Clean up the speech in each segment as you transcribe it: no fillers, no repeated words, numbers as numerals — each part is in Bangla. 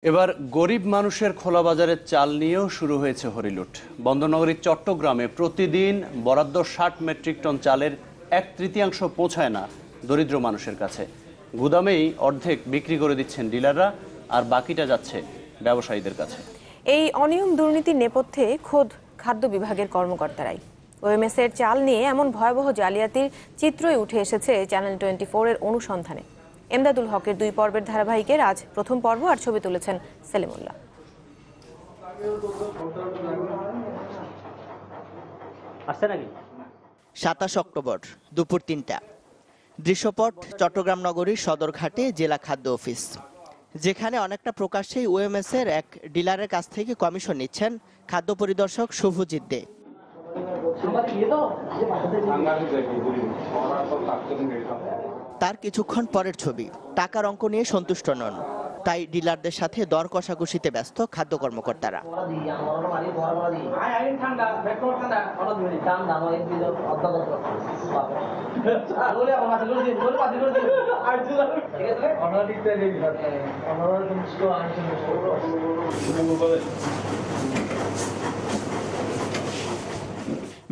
এবার গরিব মানুষের খোলা বাজারের চাল নিয়েও শুরু হয়েছে হরিলুট। বন্দরনগরীর চট্টগ্রামে প্রতিদিন বরাদ্দ ৬০ মেট্রিক টন চালের ১/৩ পৌঁছায় না দরিদ্র মানুষের কাছে। গুদামেই অর্ধেক বিক্রি করে দিচ্ছেন ডিলাররা, আর বাকিটা যাচ্ছে ব্যবসায়ীদের কাছে। এই অনিয়ম দুর্নীতির নেপথ্যে খোদ খাদ্য বিভাগের কর্মকর্তারাই। ওএমএস এর চাল নিয়ে এমন ভয়াবহ জালিয়াতির চিত্রই উঠে এসেছে চ্যানেল 24 এর অনুসন্ধানে। এমদাদুল হকের ২ পর্বের ধারাবাহিকের আজ প্রথম পর্ব, আর ছবি তুলেছেন সেলিমুল্লাহ। ২৭ অক্টোবর দুপুর ৩টা, দৃশ্যপট চট্টগ্রাম নগরীর সদরঘাটে জেলা খাদ্য অফিস, যেখানে অনেকটা প্রকাশ্যেই ওএমএস এর এক ডিলারের কাছ থেকে কমিশন নিচ্ছেন খাদ্য পরিদর্শক শুভজিৎ দে। তার কিছুক্ষণ পরের ছবি। টাকার অঙ্ক নিয়ে সন্তুষ্ট নন, তাই ডিলারদের সাথে দর কষাকষিতে ব্যস্ত খাদ্য কর্মকর্তারা।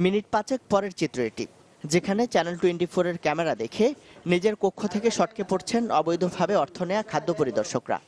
মিনিট ৫ পরের চিত্র এটি, যেখানে চ্যানেল 24 এর ক্যামেরা দেখে নিজের কক্ষ থেকে সটকে পড়ছেন অবৈধভাবে অর্থ নেয়া খাদ্য পরিদর্শকরা।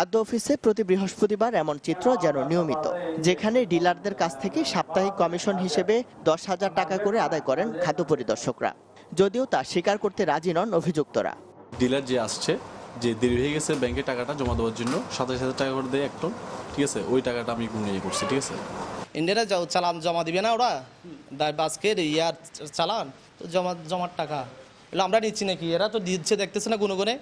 খাদ্য অফিসে প্রতি বৃহস্পতিবার এমন চিত্র যেন নিয়মিত, যেখানে ডিলারদের কাছ থেকে সাপ্তাহিক কমিশন হিসেবে ১০,০০০ টাকা করে আদায় করেন খাদ্য পরিদর্শকরা, যদিও তা স্বীকার করতে রাজি নন অভিযুক্তরা। ডিলার যে আসছে, যে দেরি হয়ে গেছে ব্যাংকে টাকাটা জমা দেওয়ার জন্য ২৭,০০০ টাকা করে দেয় একটু, ঠিক আছে, ওই টাকাটা আমি নিয়ে করছি, ঠিক আছে। ইন্ডিয়ারা চালান জমা দিবে না ওরা, আজকের ইয়ার চালান তো জমার টাকা এগুলো আমরা নিচ্ছি নাকি, এরা তো দিচ্ছে দেখতেছে না গুনগুনে।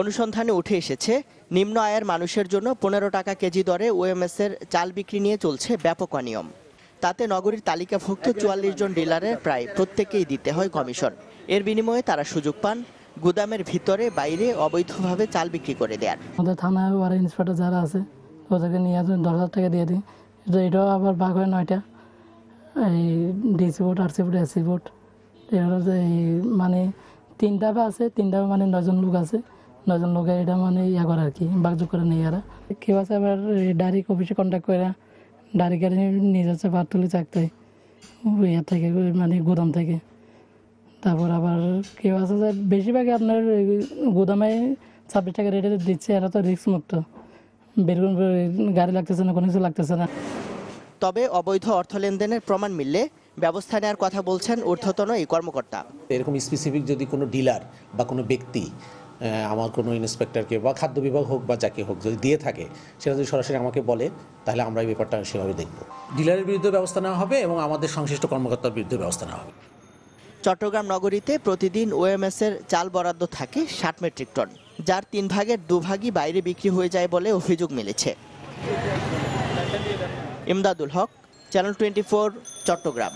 অনুসন্ধানে উঠে এসেছে, নিম্ন আয়ের মানুষের জন্য ১৫ টাকা কেজি দরে ওএমএস এর চাল বিক্রি নিয়ে চলছে ব্যাপক অনিয়ম। তাতে নগরীর তালিকাভুক্ত ৪৪ জন ডিলারের প্রায় প্রত্যেকেই দিতে হয় কমিশন। এর বিনিময়ে তারা সুযোগ পান গুদামের ভিতরে বাইরে অবৈধভাবে চাল বিক্রি করে দেয়ার। আমাদের থানায় ওয়ারেন্ট ইন্সপেক্টর যারা আছে ওদেরকে নিয়ে ১০,০০০ টাকা দিয়ে দিই। এটাও আবার ভাগ হয় ৯টা, এই DC board, RC board, SC board, এই মানে ৩টা আছে, ৩টা মানে ৯ জন লোক আছে, ৯ জন লোকে এটা মানে ইয়া করে আর কি, ভাগযোগ করে নেই। এরা কেউ আছে আবার ডাইরেক্ট অফিসে কন্ট্যাক্ট করে ডাইরেক্ট গাড়ি নিয়ে যাচ্ছে পাতুলি চাকতে ইয়া থেকে, মানে গুদাম থেকে। তারপর আবার কেউ আছে যে বেশিরভাগই আপনার গুদামে ২৬ টাকা রেটে দিচ্ছে, এরা তো রিস্ক মুক্ত, বেরোন গাড়ি লাগতেছে না, কোনো কিছু লাগতেছে না। তবে অবৈধ অর্থ লেনদেনের প্রমাণ মিললে ব্যবস্থা নেওয়ার কথা বলছেন ঊর্ধ্বতন এই কর্মকর্তা। এরকম স্পেসিফিক যদি কোনো ডিলার বা কোনো ব্যক্তি আমার কোনো ইন্সপেক্টরকে বা খাদ্য বিভাগ হোক বা যাকে হোক যদি দিয়ে থাকে, সেটা যদি সরাসরি আমাকে বলে, তাহলে আমরা এই ব্যাপারটা সেভাবে দেখব। ডিলারের বিরুদ্ধে ব্যবস্থা নেওয়া হবে এবং আমাদের সংশ্লিষ্ট কর্মকর্তার বিরুদ্ধে ব্যবস্থা নেওয়া হবে। চট্টগ্রাম নগরীতে প্রতিদিন ওএমএস এর চাল বরাদ্দ থাকে ৬০ মেট্রিক টন, যার ৩ ভাগের ২ ভাগই বাইরে বিক্রি হয়ে যায় বলে অভিযোগ মিলেছে। এমদাদুল হক, চ্যানেল 24, চট্টগ্রাম।